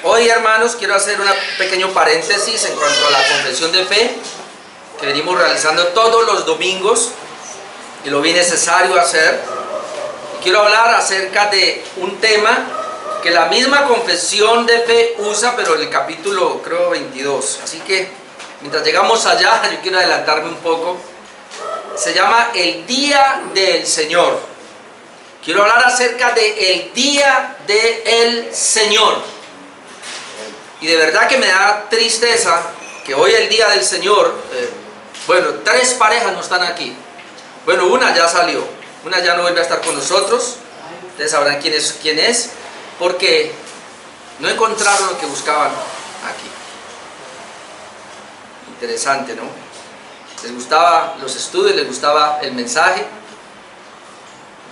Hoy, hermanos, quiero hacer un pequeño paréntesis en cuanto a la confesión de fe que venimos realizando todos los domingos y lo vi necesario hacer. Quiero hablar acerca de un tema que la misma confesión de fe usa, pero en el capítulo, creo, 22. Así que, mientras llegamos allá, yo quiero adelantarme un poco. Se llama el Día del Señor. Quiero hablar acerca de el Día del Señor. Y de verdad que me da tristeza que hoy el Día del Señor, bueno, 3 parejas no están aquí. Bueno, una ya salió, una ya no vuelve a estar con nosotros. Ustedes sabrán quién es, porque no encontraron lo que buscaban aquí. Interesante, ¿no? Les gustaba los estudios, les gustaba el mensaje,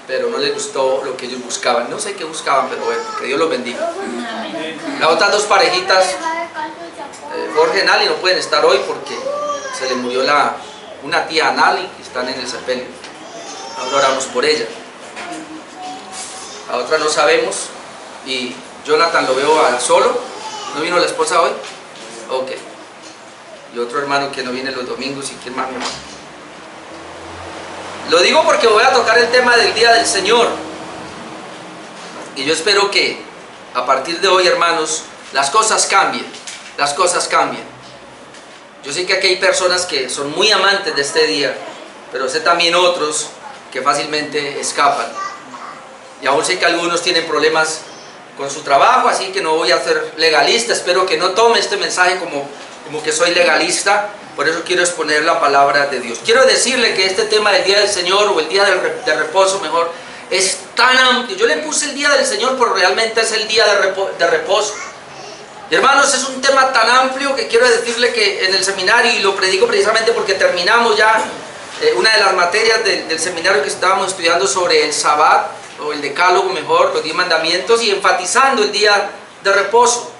pero no les gustó lo que ellos buscaban. No sé qué buscaban, pero bueno, que Dios los bendiga. Las otras 2 parejitas, Jorge y Nali, no pueden estar hoy porque se le murió una tía a Nali, que están en el sepelio. Ahora oramos por ella. La otra no sabemos, y Jonathan lo veo al solo. ¿No vino la esposa hoy? Ok. Y otro hermano que no viene los domingos. ¿Y quién más, mi hermano? Lo digo porque voy a tocar el tema del Día del Señor. Y yo espero que a partir de hoy, hermanos, las cosas cambien. Las cosas cambien. Yo sé que aquí hay personas que son muy amantes de este día, pero sé también otros que fácilmente escapan. Y aún sé que algunos tienen problemas con su trabajo, así que no voy a ser legalista. Espero que no tome este mensaje como que soy legalista. Por eso quiero exponer la palabra de Dios. Quiero decirle que este tema del Día del Señor, o el Día de Reposo mejor, es tan amplio. Yo le puse el Día del Señor, pero realmente es el Día de Reposo. Y hermanos, es un tema tan amplio que quiero decirle que en el seminario, y lo predico precisamente porque terminamos ya una de las materias del seminario que estábamos estudiando sobre el Sabbat, o el Decálogo mejor, los 10 mandamientos, y enfatizando el Día de Reposo.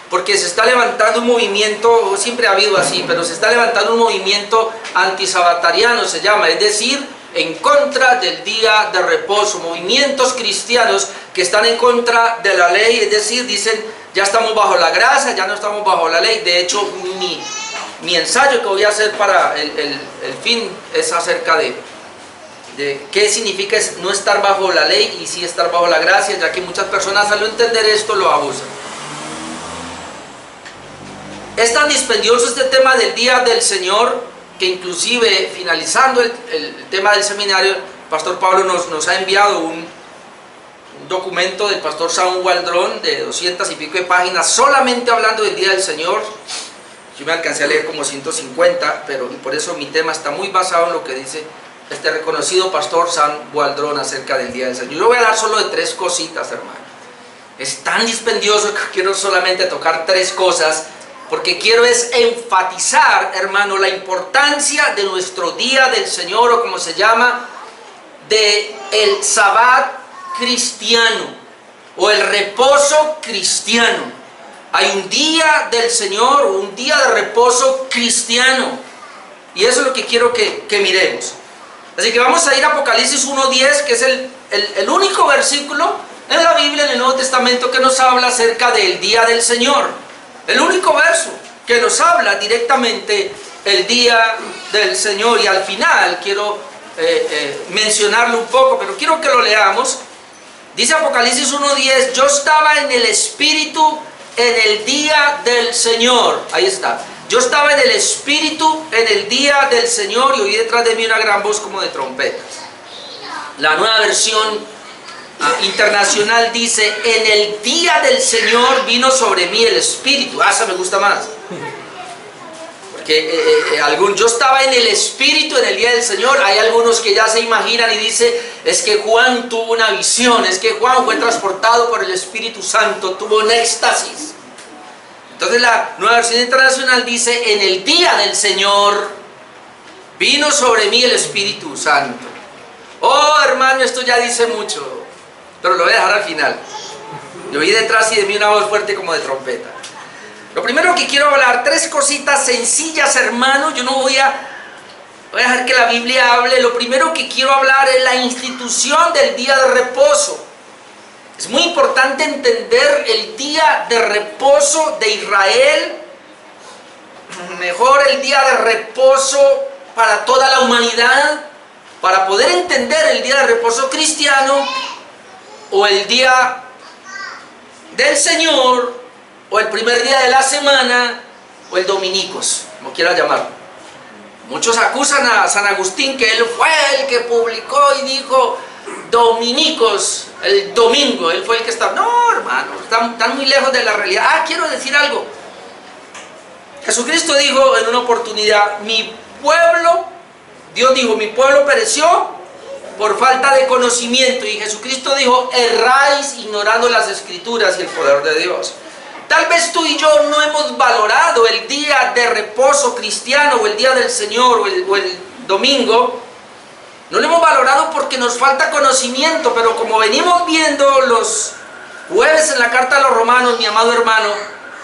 Porque se está levantando un movimiento, siempre ha habido así, pero se está levantando un movimiento antisabatariano, se llama, es decir, en contra del día de reposo. Movimientos cristianos que están en contra de la ley, es decir, dicen, ya estamos bajo la gracia, ya no estamos bajo la ley. De hecho, mi ensayo que voy a hacer para el fin es acerca de qué significa no estar bajo la ley y sí estar bajo la gracia, ya que muchas personas al no entender esto lo abusan. Es tan dispendioso este tema del Día del Señor que inclusive finalizando el tema del seminario, el pastor Pablo nos ha enviado un documento del pastor Saúl Waldrón de 200 y pico de páginas solamente hablando del Día del Señor. Yo me alcancé a leer como 150, pero por eso mi tema está muy basado en lo que dice este reconocido pastor Saúl Waldrón acerca del Día del Señor. Yo voy a hablar solo de 3 cositas, hermano. Es tan dispendioso que quiero solamente tocar 3 cosas, porque quiero es enfatizar, hermano, la importancia de nuestro Día del Señor, o como se llama, de el Sabbat cristiano, o el reposo cristiano. Hay un Día del Señor, un día de reposo cristiano, y eso es lo que quiero que miremos. Así que vamos a ir a Apocalipsis 1:10, que es el único versículo en la Biblia, en el Nuevo Testamento, que nos habla acerca del Día del Señor. El único verso que nos habla directamente el Día del Señor. Y al final quiero mencionarlo un poco, pero quiero que lo leamos. Dice Apocalipsis 1:10, yo estaba en el Espíritu en el Día del Señor. Ahí está. Yo estaba en el Espíritu en el Día del Señor y oí detrás de mí una gran voz como de trompetas. La nueva versión internacional dice, en el día del Señor vino sobre mí el Espíritu. Esa me gusta más, porque yo estaba en el Espíritu en el día del Señor. Hay algunos que ya se imaginan y dicen, es que Juan tuvo una visión, es que Juan fue transportado por el Espíritu Santo, tuvo un éxtasis. Entonces la nueva versión internacional dice, en el día del Señor vino sobre mí el Espíritu Santo. Oh, hermano, esto ya dice mucho, pero lo voy a dejar al final. Yo oí detrás y de mí una voz fuerte como de trompeta. Lo primero que quiero hablar, 3 cositas sencillas, hermano. Yo no voy a dejar que la Biblia hable. Lo primero que quiero hablar es la institución del día de reposo. Es muy importante entender el día de reposo de Israel, mejor el día de reposo para toda la humanidad, para poder entender el día de reposo cristiano, o el día del Señor, o el primer día de la semana, o el dominicos, como quieras llamarlo. Muchos acusan a San Agustín que él fue el que publicó y dijo dominicos, el domingo, él fue el que estaba. No, hermano, están muy lejos de la realidad. Quiero decir algo. Jesucristo dijo en una oportunidad, mi pueblo, Dios dijo, mi pueblo pereció por falta de conocimiento. Y Jesucristo dijo, erráis ignorando las Escrituras y el poder de Dios. Tal vez tú y yo no hemos valorado el día de reposo cristiano, o el día del Señor, o el domingo. No lo hemos valorado porque nos falta conocimiento, pero como venimos viendo los jueves en la carta a los romanos, mi amado hermano,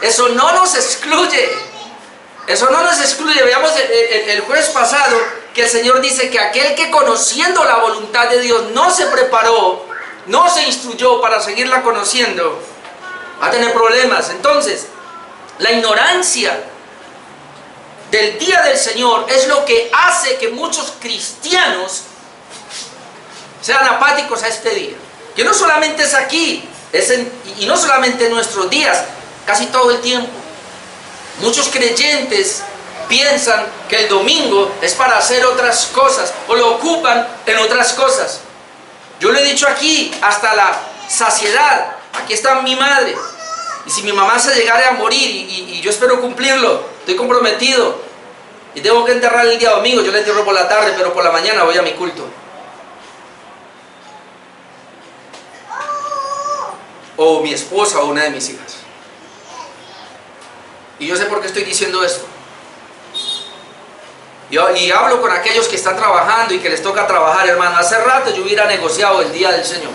eso no nos excluye. Eso no nos excluye. Veamos el jueves pasado que el Señor dice que aquel que conociendo la voluntad de Dios no se preparó, no se instruyó para seguirla conociendo, va a tener problemas. Entonces, la ignorancia del día del Señor es lo que hace que muchos cristianos sean apáticos a este día. Que no solamente es aquí, y no solamente en nuestros días, casi todo el tiempo. Muchos creyentes piensan que el domingo es para hacer otras cosas, o lo ocupan en otras cosas. Yo lo he dicho aquí hasta la saciedad. Aquí está mi madre, y si mi mamá se llegara a morir, y yo espero cumplirlo, estoy comprometido, y tengo que enterrar el día domingo, yo la entierro por la tarde, pero por la mañana voy a mi culto. O mi esposa o una de mis hijas. Y yo sé por qué estoy diciendo esto. Y hablo con aquellos que están trabajando y que les toca trabajar, hermano. Hace rato yo hubiera negociado el día del Señor.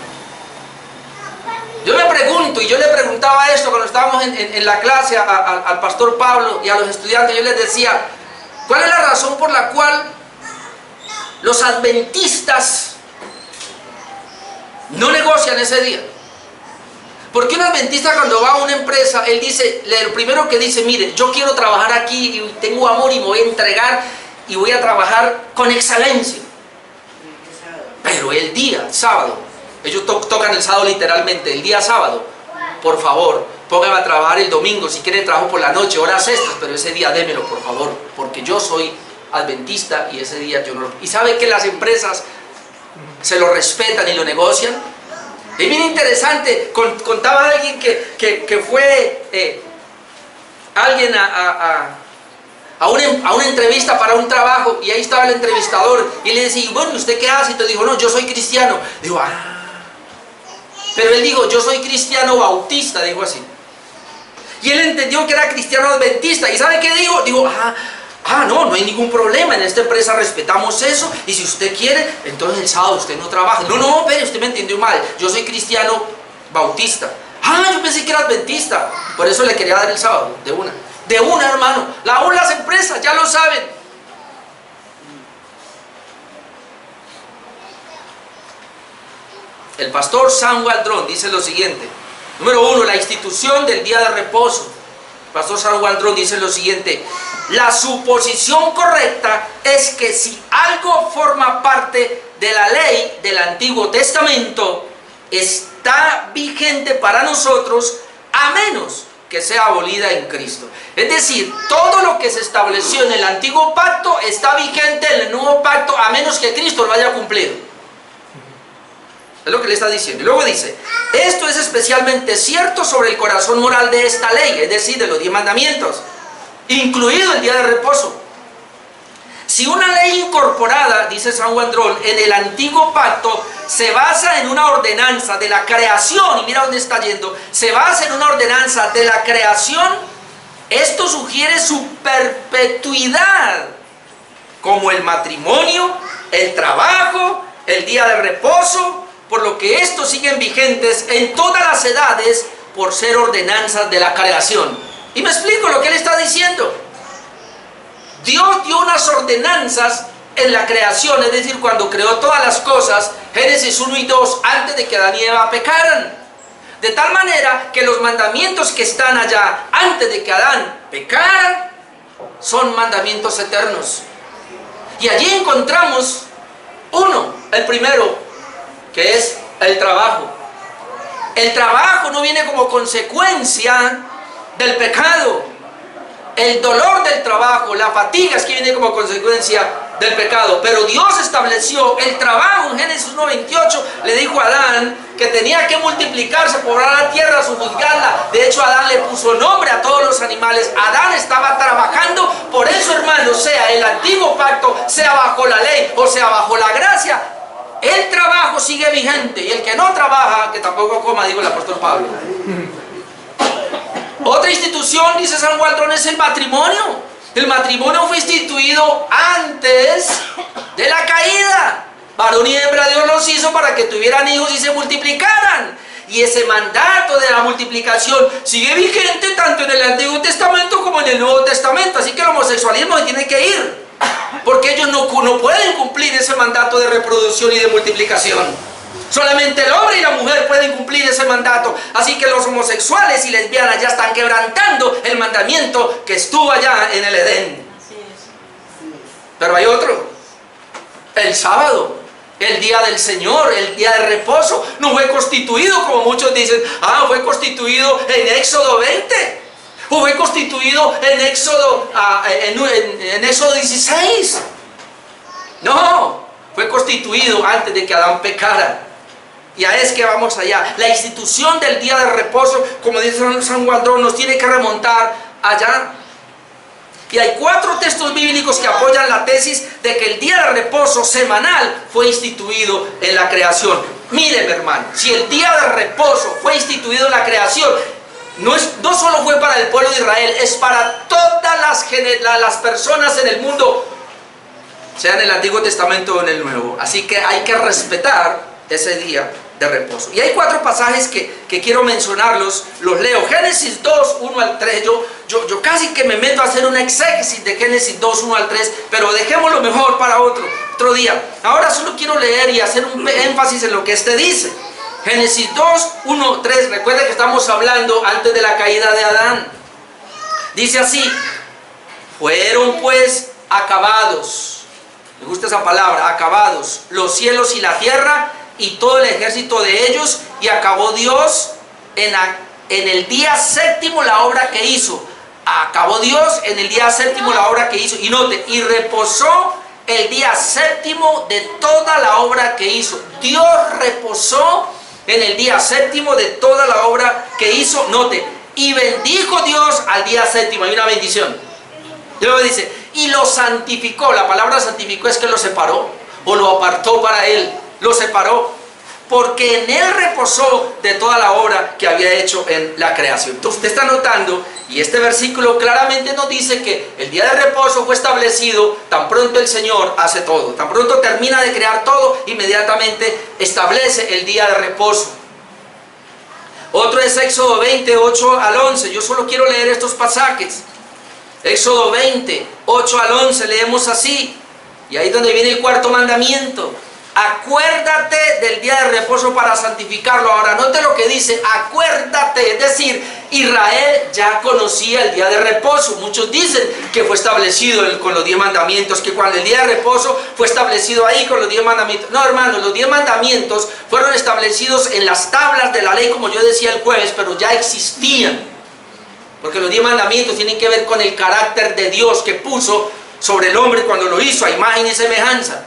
Yo me pregunto, y yo le preguntaba esto cuando estábamos en la clase al pastor Pablo y a los estudiantes, yo les decía, ¿cuál es la razón por la cual los adventistas no negocian ese día? Porque un adventista cuando va a una empresa, él dice, lo primero que dice, mire, yo quiero trabajar aquí y tengo amor y me voy a entregar y voy a trabajar con excelencia. Pero el día sábado, ellos tocan el sábado literalmente, el día sábado, por favor, póngame a trabajar el domingo, si quiere trabajo por la noche, horas extras, pero ese día démelo, por favor, porque yo soy adventista y ese día yo no lo... ¿Y sabe que las empresas se lo respetan y lo negocian? Es bien interesante. Contaba alguien que fue alguien a una entrevista para un trabajo, y ahí estaba el entrevistador y le decía, bueno, ¿usted qué hace? Y te dijo, no, yo soy cristiano. Digo, pero él dijo, yo soy cristiano bautista, dijo así. Y él entendió que era cristiano adventista. ¿Y sabe qué dijo? Digo, no hay ningún problema, en esta empresa respetamos eso, y si usted quiere, entonces el sábado usted no trabaja. No, pero usted me entendió mal, yo soy cristiano bautista. Yo pensé que era adventista, por eso le quería dar el sábado, de una, hermano. Aún las empresas ya lo saben. El pastor Sam Waldron dice lo siguiente. Número 1, la institución del día de reposo. El pastor Sam Waldron dice lo siguiente: la suposición correcta es que si algo forma parte de la ley del Antiguo Testamento, está vigente para nosotros, a menos que sea abolida en Cristo. Es decir, todo lo que se estableció en el Antiguo Pacto está vigente en el Nuevo Pacto, a menos que Cristo lo haya cumplido. Es lo que le está diciendo. Y luego dice, esto es especialmente cierto sobre el corazón moral de esta ley, es decir, de los 10 mandamientos, incluido el día de reposo. Si una ley incorporada, dice San Waldron, en el Antiguo Pacto se basa en una ordenanza de la creación, y mira dónde está yendo, se basa en una ordenanza de la creación, esto sugiere su perpetuidad, como el matrimonio, el trabajo, el día de reposo, por lo que estos siguen vigentes en todas las edades por ser ordenanzas de la creación. Y me explico lo que él está diciendo. Dios dio unas ordenanzas en la creación, es decir, cuando creó todas las cosas, Génesis 1 y 2, antes de que Adán y Eva pecaran. De tal manera que los mandamientos que están allá antes de que Adán pecara son mandamientos eternos. Y allí encontramos uno, el primero, que es el trabajo. El trabajo no viene como consecuencia del pecado. El dolor del trabajo, la fatiga es que viene como consecuencia del pecado. Pero Dios estableció el trabajo. En Génesis 1:28 le dijo a Adán que tenía que multiplicarse, poblar la tierra, sojuzgarla. De hecho, Adán le puso nombre a todos los animales. Adán estaba trabajando. Por eso, hermanos, sea el antiguo pacto, sea bajo la ley o sea bajo la gracia, el trabajo sigue vigente. Y el que no trabaja, que tampoco coma, dijo el apóstol Pablo. Otra institución, dice San Waldron, es el matrimonio. El matrimonio fue instituido antes de la caída. Varón y hembra Dios los hizo para que tuvieran hijos y se multiplicaran. Y ese mandato de la multiplicación sigue vigente tanto en el Antiguo Testamento como en el Nuevo Testamento. Así que el homosexualismo se tiene que ir, porque ellos no pueden cumplir ese mandato de reproducción y de multiplicación. Solamente el hombre y la mujer pueden cumplir ese mandato. Así que los homosexuales y lesbianas ya están quebrantando el mandamiento que estuvo allá en el Edén. Pero hay otro. El sábado, el día del Señor, el día de reposo, no fue constituido como muchos dicen. Fue constituido en Éxodo 20. O fue constituido en Éxodo 16. No, fue constituido antes de que Adán pecara. Ya es que vamos allá. La institución del día de reposo, como dice San Waldron, nos tiene que remontar allá. Y hay 4 textos bíblicos que apoyan la tesis de que el día de reposo semanal fue instituido en la creación. Míreme, hermano, si el día de reposo fue instituido en la creación, no solo fue para el pueblo de Israel, es para todas las personas en el mundo, sea en el Antiguo Testamento o en el Nuevo. Así que hay que respetar ese día de reposo. Y hay 4 pasajes que quiero mencionarlos, los leo. Génesis 2, 1 al 3, yo casi que me meto a hacer una exégesis de Génesis 2, 1 al 3, pero dejémoslo mejor para otro día. Ahora solo quiero leer y hacer un énfasis en lo que este dice. Génesis 2, 1, 3, recuerden que estamos hablando antes de la caída de Adán. Dice así: fueron pues acabados, me gusta esa palabra, acabados, los cielos y la tierra y todo el ejército de ellos, y acabó Dios en el día séptimo la obra que hizo. Acabó Dios en el día séptimo la obra que hizo. Y note, y reposó el día séptimo de toda la obra que hizo. Dios reposó en el día séptimo de toda la obra que hizo. Note, y bendijo Dios al día séptimo. Hay una bendición. Y luego dice, y lo santificó. La palabra santificó es que lo separó o lo apartó para él. Lo separó, porque en él reposó de toda la obra que había hecho en la creación. Entonces usted está notando, y este versículo claramente nos dice que el día de reposo fue establecido tan pronto el Señor hace todo. Tan pronto termina de crear todo, inmediatamente establece el día de reposo. Otro es Éxodo 20, 8 al 11. Yo solo quiero leer estos pasajes. Éxodo 20, 8 al 11, leemos así. Y ahí es donde viene el 4.º mandamiento. Acuérdate del día de reposo para santificarlo. Ahora note lo que dice, acuérdate, es decir, Israel ya conocía el día de reposo. Muchos dicen que fue establecido con los 10 mandamientos, que cuando el día de reposo fue establecido ahí con los 10 mandamientos. No, hermanos, los 10 mandamientos fueron establecidos en las tablas de la ley, como yo decía el jueves, pero ya existían. Porque los 10 mandamientos tienen que ver con el carácter de Dios que puso sobre el hombre cuando lo hizo a imagen y semejanza.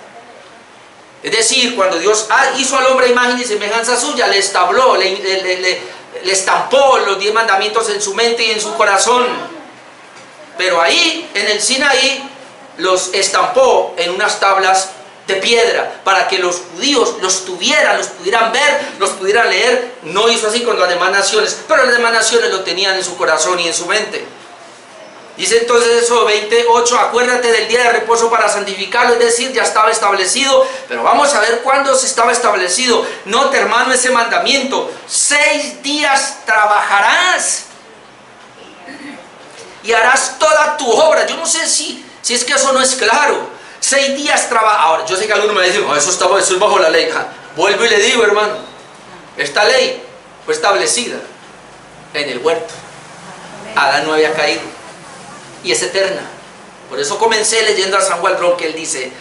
Es decir, cuando Dios hizo al hombre a imagen y semejanza suya, le establó, le estampó los 10 mandamientos en su mente y en su corazón. Pero ahí, en el Sinaí, los estampó en unas tablas de piedra, para que los judíos los tuvieran, los pudieran ver, los pudieran leer. No hizo así con las demás naciones, pero las demás naciones lo tenían en su corazón y en su mente. Dice entonces eso 28, acuérdate del día de reposo para santificarlo, es decir, ya estaba establecido, pero vamos a ver cuándo se estaba establecido. Note, hermano, ese mandamiento: 6 días trabajarás y harás toda tu obra. Yo no sé si es que eso no es claro. 6 días trabajar. Ahora, yo sé que algunos me dicen, eso es bajo la ley. Vuelvo y le digo, hermano, esta ley fue establecida en el huerto. Adán no había caído y es eterna. Por eso comencé leyendo a San Waldron, que él dice: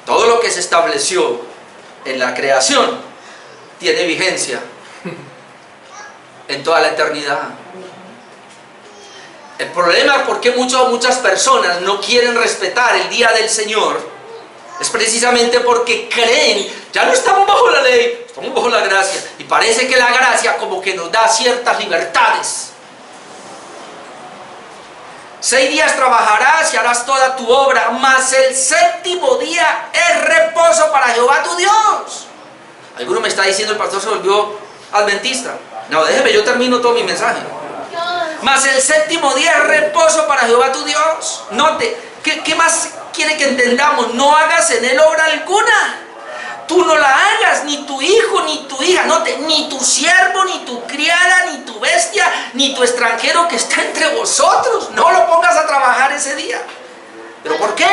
todo lo que se estableció en la creación tiene vigencia en toda la eternidad. El problema por qué muchas personas no quieren respetar el día del Señor es precisamente porque creen, ya no estamos bajo la ley, estamos bajo la gracia, y parece que la gracia como que nos da ciertas libertades. 6 días trabajarás y harás toda tu obra, mas el séptimo día es reposo para Jehová tu Dios. Alguno me está diciendo: el pastor se volvió adventista. No, déjeme, yo termino todo mi mensaje. Mas el séptimo día es reposo para Jehová tu Dios. Note, ¿qué más quiere que entendamos? No hagas en él obra alguna. Tú no la hagas, ni tu hijo, ni tu hija. Note, ni tu siervo, ni tu criada, ni tu bestia, ni tu extranjero que está entre vosotros. No lo pongas a trabajar ese día. ¿Pero por qué?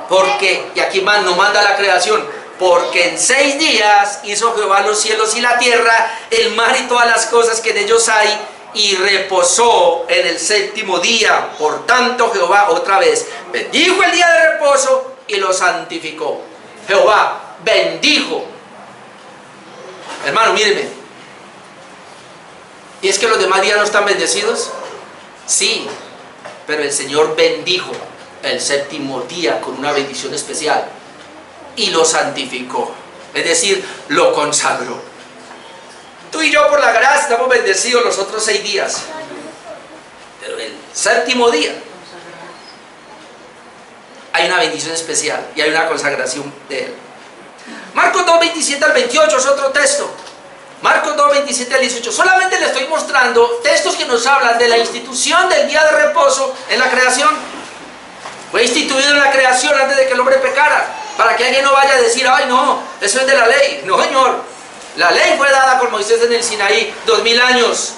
Porque, y aquí nos manda la creación, porque en 6 días hizo Jehová los cielos y la tierra, el mar y todas las cosas que en ellos hay, y reposó en el séptimo día. Por tanto Jehová, otra vez, bendijo el día de reposo y lo santificó. Jehová bendijo. Hermano, míreme. ¿Y es que los demás días no están bendecidos? Sí, pero el Señor bendijo el séptimo día con una bendición especial y lo santificó, es decir, lo consagró. Tú y yo por la gracia estamos bendecidos los otros 6 días, pero el séptimo día hay una bendición especial y hay una consagración de él. Marcos 2, 27 al 28 es otro texto. Marcos 2, 27 al 18. Solamente le estoy mostrando textos que nos hablan de la institución del día de reposo en la creación. Fue instituido en la creación antes de que el hombre pecara, para que alguien no vaya a decir: ay no, eso es de la ley. No, señor. La ley fue dada con Moisés en el Sinaí 2000 años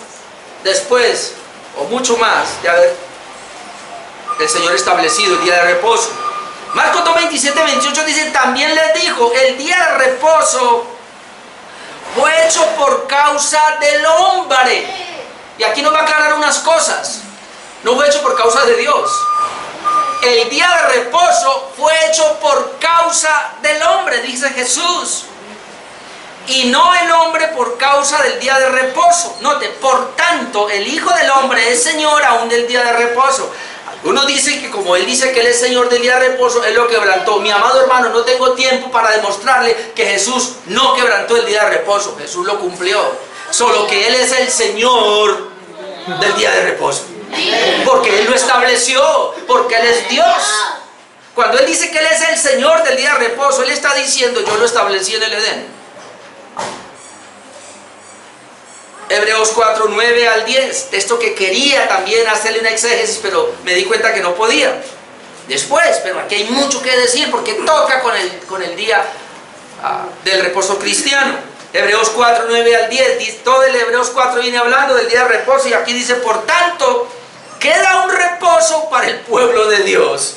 después, o mucho más, de haber el Señor establecido el día de reposo. Marcos 2, 27, 28 dice: también les dijo, el día de reposo fue hecho por causa del hombre. Y aquí nos va a aclarar unas cosas. No fue hecho por causa de Dios. El día de reposo fue hecho por causa del hombre, dice Jesús. Y no el hombre por causa del día de reposo. Note, por tanto, el Hijo del Hombre es Señor aún del día de reposo. Algunos dicen que como Él dice que Él es Señor del día de reposo, Él lo quebrantó. Mi amado hermano, no tengo tiempo para demostrarle que Jesús no quebrantó el día de reposo. Jesús lo cumplió. Solo que Él es el Señor del día de reposo. Porque Él lo estableció, porque Él es Dios. Cuando Él dice que Él es el Señor del día de reposo, Él está diciendo: yo lo establecí en el Edén. Hebreos 4, 9 al 10, texto que quería también hacerle una exégesis, pero me di cuenta que no podía. Después, pero aquí hay mucho que decir porque toca con el día del reposo cristiano. Hebreos 4, 9 al 10, todo el Hebreos 4 viene hablando del día de reposo, y aquí dice: por tanto, queda un reposo para el pueblo de Dios.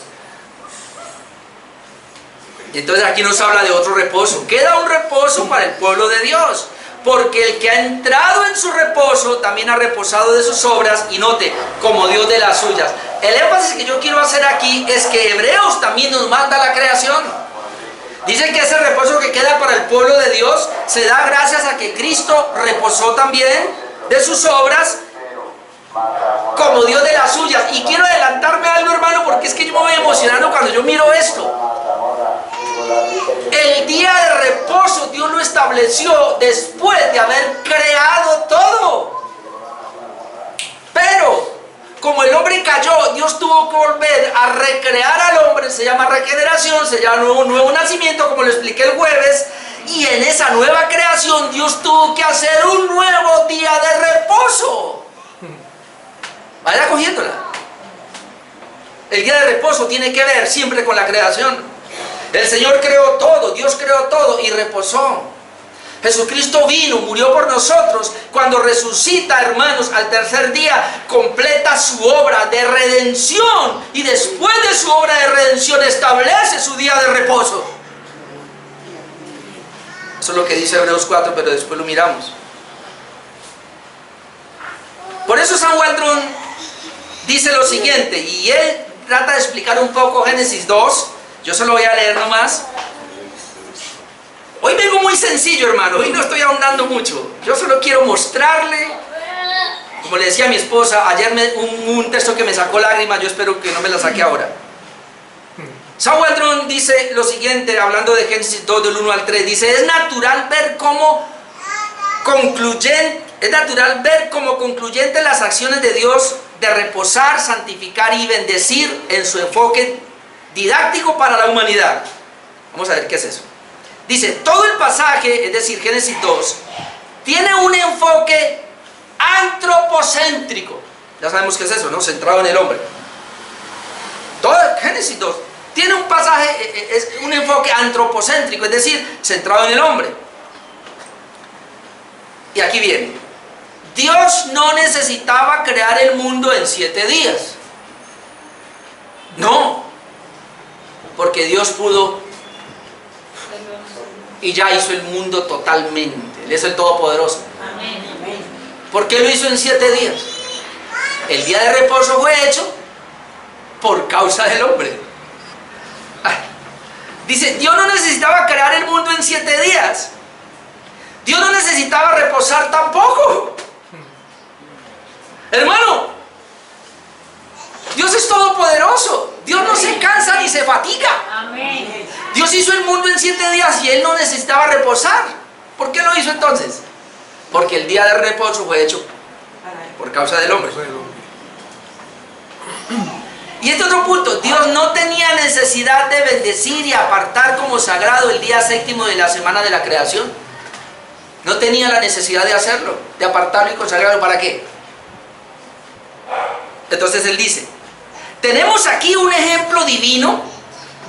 Y entonces aquí nos habla de otro reposo. Queda un reposo para el pueblo de Dios, porque el que ha entrado en su reposo también ha reposado de sus obras, y note, como Dios de las suyas. El énfasis que yo quiero hacer aquí es que Hebreos también nos manda la creación. Dice que ese reposo que queda para el pueblo de Dios se da gracias a que Cristo reposó también de sus obras, como Dios de las suyas. Y quiero adelantarme a algo, hermano, porque es que yo me voy emocionando cuando yo miro esto. El día de reposo Dios lo estableció después de haber creado todo. Pero como el hombre cayó, Dios tuvo que volver a recrear al hombre. Se llama regeneración, se llama nuevo nacimiento, como lo expliqué el jueves. Y en esa nueva creación Dios tuvo que hacer un nuevo día de reposo. Vaya cogiéndola. El día de reposo tiene que ver siempre con la creación. El Señor creó todo, Dios creó todo y reposó. Jesucristo vino, murió por nosotros. Cuando resucita, hermanos, al tercer día, completa su obra de redención. Y después de su obra de redención, establece su día de reposo. Eso es lo que dice Hebreos 4, pero después lo miramos. Por eso San Waldron dice lo siguiente, y él trata de explicar un poco Génesis 2, yo se lo voy a leer nomás. Hoy vengo muy sencillo, hermano, hoy no estoy ahondando mucho, yo solo quiero mostrarle, como le decía a mi esposa, ayer un texto que me sacó lágrimas, yo espero que no me la saque ahora. San Waldron dice lo siguiente, hablando de Génesis 2, del 1 al 3, dice, es natural ver como concluyente las acciones de Dios de reposar, santificar y bendecir en su enfoque didáctico para la humanidad. Vamos a ver qué es eso. Dice, todo el pasaje, es decir, Génesis 2, tiene un enfoque antropocéntrico. Ya sabemos qué es eso, ¿no? Centrado en el hombre. Todo Génesis 2 tiene un pasaje, es un enfoque antropocéntrico, es decir, centrado en el hombre. Y aquí viene. Dios no necesitaba crear el mundo en 7 días. No. Porque Dios pudo y ya hizo el mundo totalmente. Él es el Todopoderoso. ¿Por qué lo hizo en 7 días? El día de reposo fue hecho por causa del hombre. Dice, Dios no necesitaba crear el mundo en 7 días. Dios no necesitaba reposar tampoco. Hermano, Dios es todopoderoso. Dios no se cansa ni se fatiga. Amén. Dios hizo el mundo en 7 días y Él no necesitaba reposar. ¿Por qué lo hizo entonces? Porque el día de reposo fue hecho por causa del hombre. Y este otro punto, Dios no tenía necesidad de bendecir y apartar como sagrado el día séptimo de la semana de la creación. No tenía la necesidad de hacerlo, de apartarlo y consagrarlo. ¿Para qué? Entonces Él dice, tenemos aquí un ejemplo divino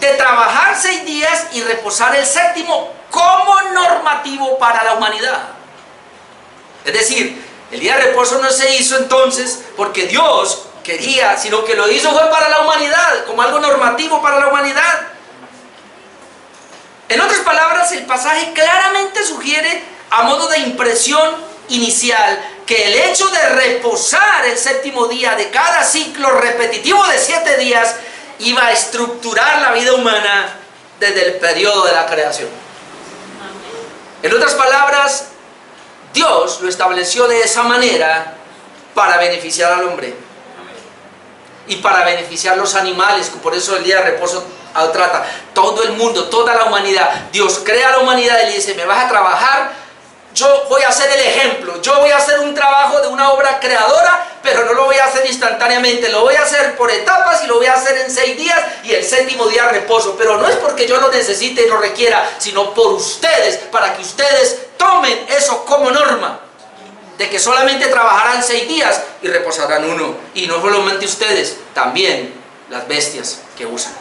de trabajar 6 días y reposar el séptimo como normativo para la humanidad. Es decir, el día de reposo no se hizo entonces porque Dios quería, sino que lo hizo fue para la humanidad, como algo normativo para la humanidad. En otras palabras, el pasaje claramente sugiere, a modo de impresión inicial, que el hecho de reposar el séptimo día de cada ciclo repetitivo de 7 días iba a estructurar la vida humana desde el periodo de la creación. En otras palabras, Dios lo estableció de esa manera para beneficiar al hombre y para beneficiar a los animales. Por eso el día de reposo trata todo el mundo, toda la humanidad. Dios crea a la humanidad y le dice, me vas a trabajar, yo voy a hacer el ejemplo, yo voy a hacer un trabajo de una obra creadora, pero no lo voy a hacer instantáneamente, lo voy a hacer por etapas y lo voy a hacer en 6 días y el séptimo día reposo. Pero no es porque yo lo necesite y lo requiera, sino por ustedes, para que ustedes tomen eso como norma, de que solamente trabajarán 6 días y reposarán 1. Y no solamente ustedes, también las bestias que usan.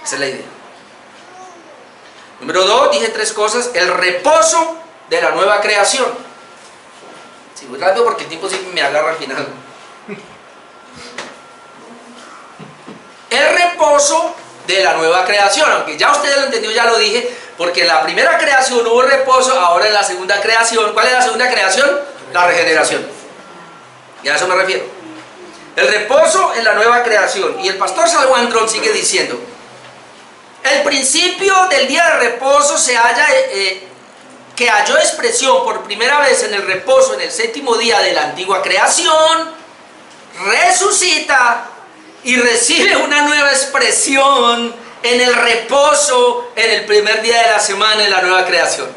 Esa es la idea. Número 2, dije 3 cosas. El reposo de la nueva creación. Sí, muy rápido porque el tiempo sí me agarra al final. El reposo de la nueva creación, aunque ya ustedes lo entendió, ya lo dije, porque en la primera creación hubo reposo, ahora en la segunda creación, ¿cuál es la segunda creación? La regeneración. Y a eso me refiero. El reposo en la nueva creación. Y el pastor San Waldron sigue diciendo, el principio del día de reposo se halla, que halló expresión por primera vez en el reposo en el séptimo día de la antigua creación, resucita y recibe una nueva expresión en el reposo en el primer día de la semana en la nueva creación.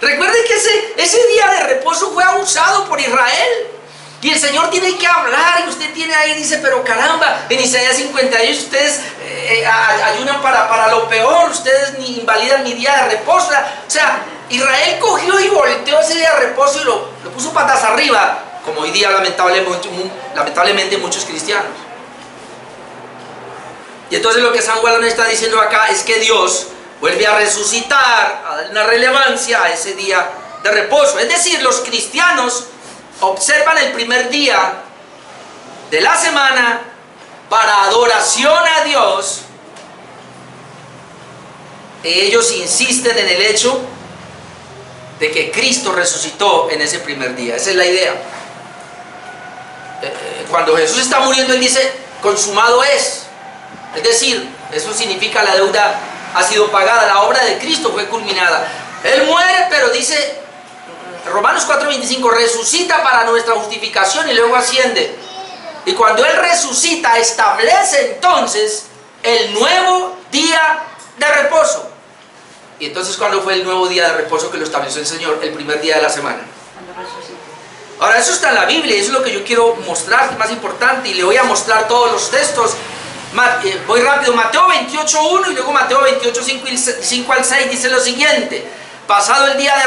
Recuerden que ese día de reposo fue abusado por Israel. Y el Señor tiene que hablar, y usted tiene ahí, dice, pero caramba, en Isaías 58 ustedes ayunan para lo peor, ustedes ni invalidan mi día de reposo. O sea, Israel cogió y volteó ese día de reposo y lo puso patas arriba, como hoy día lamentablemente muchos cristianos. Y entonces lo que San Waldron está diciendo acá es que Dios vuelve a resucitar, a dar una relevancia a ese día de reposo. Es decir, los cristianos observan el primer día de la semana para adoración a Dios. Ellos insisten en el hecho de que Cristo resucitó en ese primer día. Esa es la idea. cuando Jesús está muriendo, Él dice, consumado es. Es decir, eso significa la deuda ha sido pagada, la obra de Cristo fue culminada. Él muere, pero dice, Romanos 4:25, resucita para nuestra justificación y luego asciende. Y cuando Él resucita, establece entonces el nuevo día de reposo. Y entonces, ¿cuándo fue el nuevo día de reposo que lo estableció el Señor? El primer día de la semana. Ahora, eso está en la Biblia, eso es lo que yo quiero mostrar, más importante, y le voy a mostrar todos los textos. Voy rápido, Mateo 28:1 y luego Mateo 28:5 al 6 dice lo siguiente: pasado el día de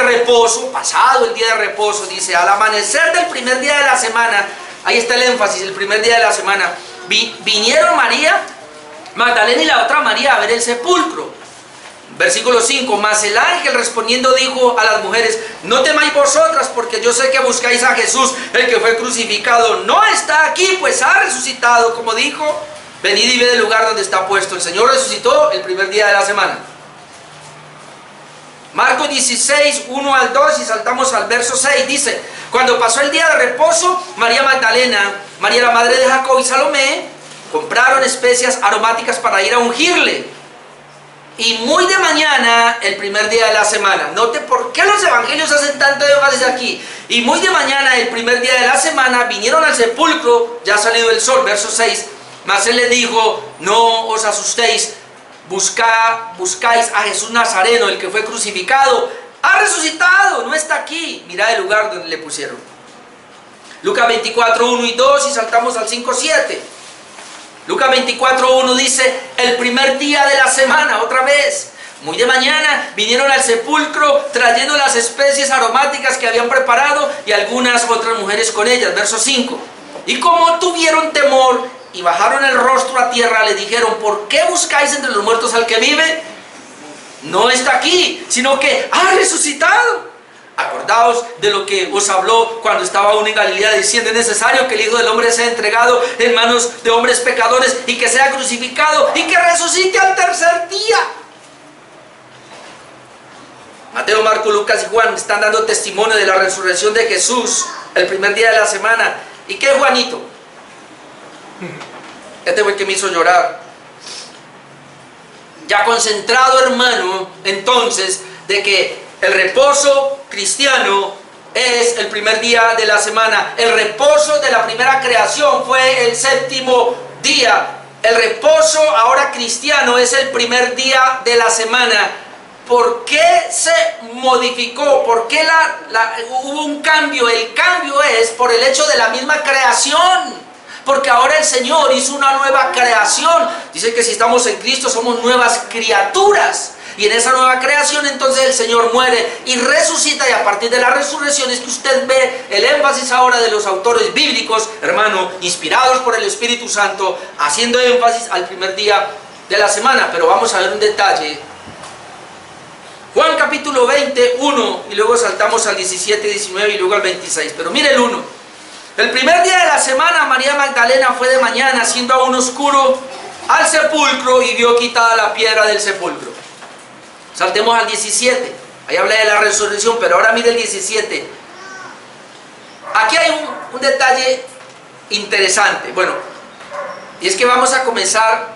reposo, dice, al amanecer del primer día de la semana, ahí está el énfasis, el primer día de la semana, vinieron María Magdalena y la otra María a ver el sepulcro. Versículo 5, mas el ángel respondiendo dijo a las mujeres, no temáis vosotras, porque yo sé que buscáis a Jesús, el que fue crucificado. No está aquí, pues ha resucitado, como dijo. Venid y ved el lugar donde está puesto. El Señor resucitó el primer día de la semana. Marcos 16:1 al 2, y saltamos al verso 6, dice, cuando pasó el día de reposo, María Magdalena, María la madre de Jacob y Salomé, compraron especias aromáticas para ir a ungirle. Y muy de mañana, el primer día de la semana, note por qué los evangelios hacen tanto énfasis aquí. Y muy de mañana, el primer día de la semana, vinieron al sepulcro, ya ha salido el sol, verso 6. Mas él les dijo, no os asustéis, buscáis a Jesús Nazareno, el que fue crucificado. Ha resucitado, no está aquí. Mirad el lugar donde le pusieron. Lucas 24:1 y 2, y saltamos al 5:7. Lucas 24:1 dice, el primer día de la semana, otra vez, muy de mañana, vinieron al sepulcro trayendo las especies aromáticas que habían preparado y algunas otras mujeres con ellas. Verso 5. Y como tuvieron temor y bajaron el rostro a tierra, le dijeron, ¿por qué buscáis entre los muertos al que vive? No está aquí, sino que ha resucitado. Acordaos de lo que os habló cuando estaba aún en Galilea, diciendo, es necesario que el Hijo del Hombre sea entregado en manos de hombres pecadores y que sea crucificado y que resucite al tercer día. Mateo, Marcos, Lucas y Juan están dando testimonio de la resurrección de Jesús el primer día de la semana. ¿Y qué es Juanito? Este fue el que me hizo llorar. Ya concentrado, hermano, entonces, de que el reposo cristiano es el primer día de la semana. El reposo de la primera creación fue el séptimo día. El reposo ahora cristiano es el primer día de la semana. ¿Por qué se modificó? ¿Por qué hubo un cambio? El cambio es por el hecho de la misma creación. Porque ahora el Señor hizo una nueva creación. Dice que si estamos en Cristo somos nuevas criaturas. Y en esa nueva creación entonces el Señor muere y resucita, y a partir de la resurrección es que usted ve el énfasis ahora de los autores bíblicos, hermano, inspirados por el Espíritu Santo, haciendo énfasis al primer día de la semana. Pero vamos a ver un detalle. Juan capítulo 20, 1, y luego saltamos al 17, 19 y luego al 26. Pero mire el 1. El primer día de la semana María Magdalena fue de mañana, siendo aún oscuro, al sepulcro y vio quitada la piedra del sepulcro. Saltemos al 17, ahí habla de la resurrección, pero ahora mire el 17. Aquí hay un detalle interesante. Bueno, y es que vamos a comenzar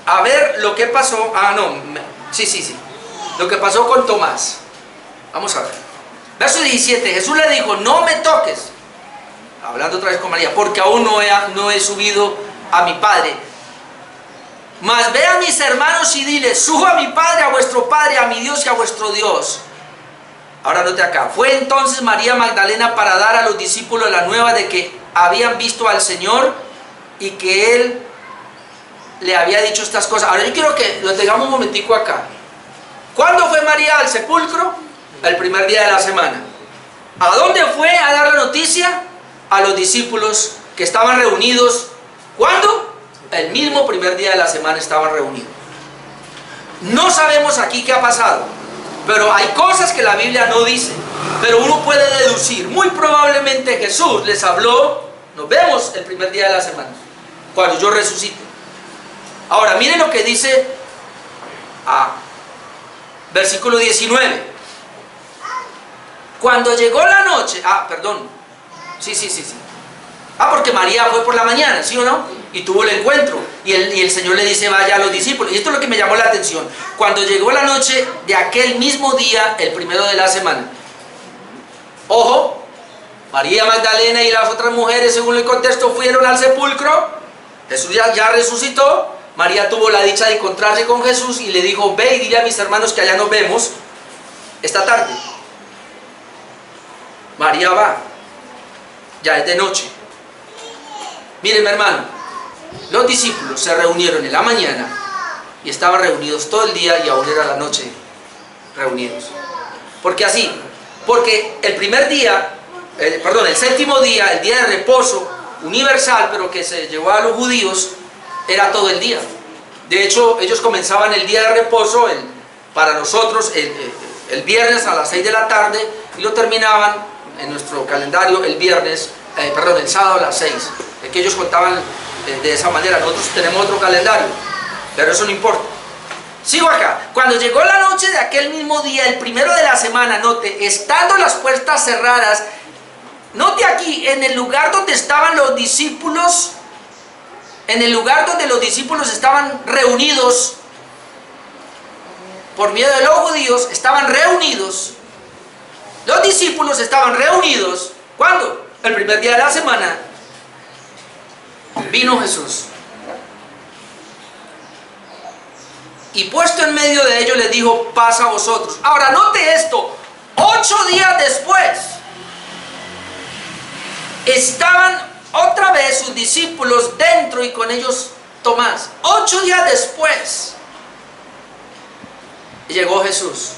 a ver lo que pasó. Sí. Lo que pasó con Tomás. Vamos a ver. Verso 17, Jesús le dijo, no me toques. Hablando otra vez con María, porque aún no he subido a mi Padre. Mas ve a mis hermanos y diles, subo a mi Padre, a vuestro Padre, a mi Dios y a vuestro Dios. Ahora note acá, fue entonces María Magdalena para dar a los discípulos la nueva de que habían visto al Señor y que Él le había dicho estas cosas. Ahora yo quiero que lo tengamos un momentico acá. ¿Cuándo fue María al sepulcro? El primer día de la semana. ¿A dónde fue a dar la noticia? A los discípulos que estaban reunidos. ¿Cuándo? El mismo primer día de la semana estaban reunidos. No sabemos aquí qué ha pasado, pero hay cosas que la Biblia no dice, pero uno puede deducir. Muy probablemente Jesús les habló, nos vemos el primer día de la semana, cuando yo resucite. Ahora miren lo que dice versículo 19. Cuando llegó la noche, sí. Ah, porque María fue por la mañana, ¿sí o no? Y tuvo el encuentro. Y el Señor le dice, vaya a los discípulos. Y esto es lo que me llamó la atención. Cuando llegó la noche de aquel mismo día, el primero de la semana. Ojo, María Magdalena y las otras mujeres, según el contexto, fueron al sepulcro. Jesús ya resucitó. María tuvo la dicha de encontrarse con Jesús y le dijo, ve y dile a mis hermanos que allá nos vemos esta tarde. María va. Ya es de noche. Miren, hermano, los discípulos se reunieron en la mañana y estaban reunidos todo el día y aún era la noche reunidos. Porque así, porque el primer día, el séptimo día, el día de reposo universal, pero que se llevó a los judíos, era todo el día. De hecho, ellos comenzaban el día de reposo, para nosotros, el viernes a las 6 de la tarde y lo terminaban en nuestro calendario el sábado a las 6. Es que ellos contaban de esa manera. Nosotros tenemos otro calendario, pero eso no importa. Sigo acá. Cuando llegó la noche de aquel mismo día, el primero de la semana, note, estando las puertas cerradas, note aquí, en el lugar donde estaban los discípulos, en el lugar donde los discípulos estaban reunidos, por miedo de los judíos, estaban reunidos. Los discípulos estaban reunidos. ¿Cuándo? El primer día de la semana. Vino Jesús. Y puesto en medio de ellos les dijo, paz a vosotros. Ahora note esto. 8 días después, estaban otra vez sus discípulos dentro y con ellos Tomás. 8 días después, llegó Jesús,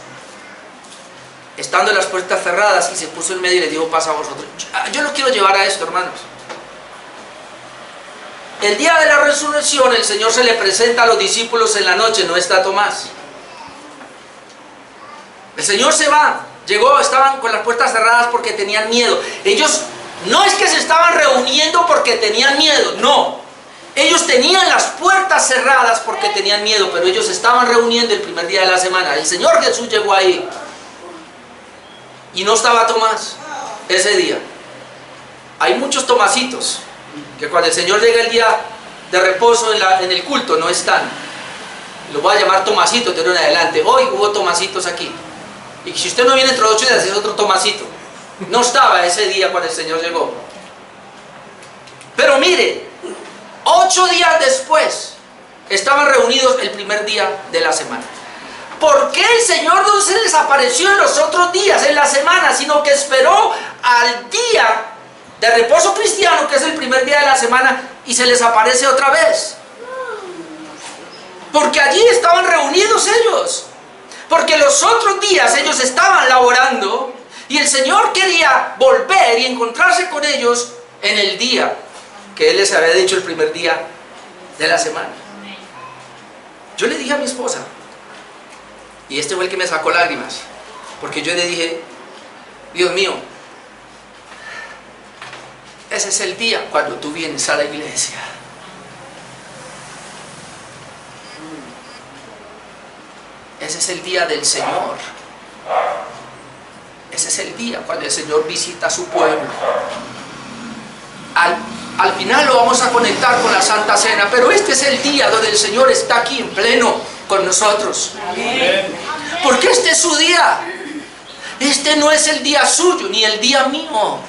estando las puertas cerradas, y se puso en medio y les dijo, paz a vosotros. Yo lo quiero llevar a esto, hermanos. El día de la resurrección, el Señor se le presenta a los discípulos en la noche, no está Tomás. El Señor se va, llegó, estaban con las puertas cerradas porque tenían miedo. Ellos no es que se estaban reuniendo porque tenían miedo, no. Ellos tenían las puertas cerradas porque tenían miedo, pero ellos estaban reuniendo el primer día de la semana. El Señor Jesús llegó ahí y no estaba Tomás ese día. Hay muchos Tomásitos que cuando el Señor llega el día de reposo en el culto no están. Los voy a llamar Tomasitos de ahora en adelante. Hoy hubo Tomasitos aquí. Y si usted no viene entre 8 días es otro Tomasito. No estaba ese día cuando el Señor llegó. Pero mire, 8 días después estaban reunidos el primer día de la semana. ¿Por qué el Señor no se desapareció en los otros días, en la semana, sino que esperó al día de reposo cristiano, que es el primer día de la semana, y se les aparece otra vez? Porque allí estaban reunidos ellos. Porque los otros días ellos estaban laborando y el Señor quería volver y encontrarse con ellos en el día que Él les había dicho, el primer día de la semana. Yo le dije a mi esposa, y este fue el que me sacó lágrimas, porque yo le dije, Dios mío, ese es el día cuando tú vienes a la iglesia. Ese es el día del Señor. Ese es el día cuando el Señor visita a su pueblo. Al final lo vamos a conectar con la Santa Cena, pero este es el día donde el Señor está aquí en pleno con nosotros. Amén. Porque este es su día. Este no es el día suyo ni el día mío.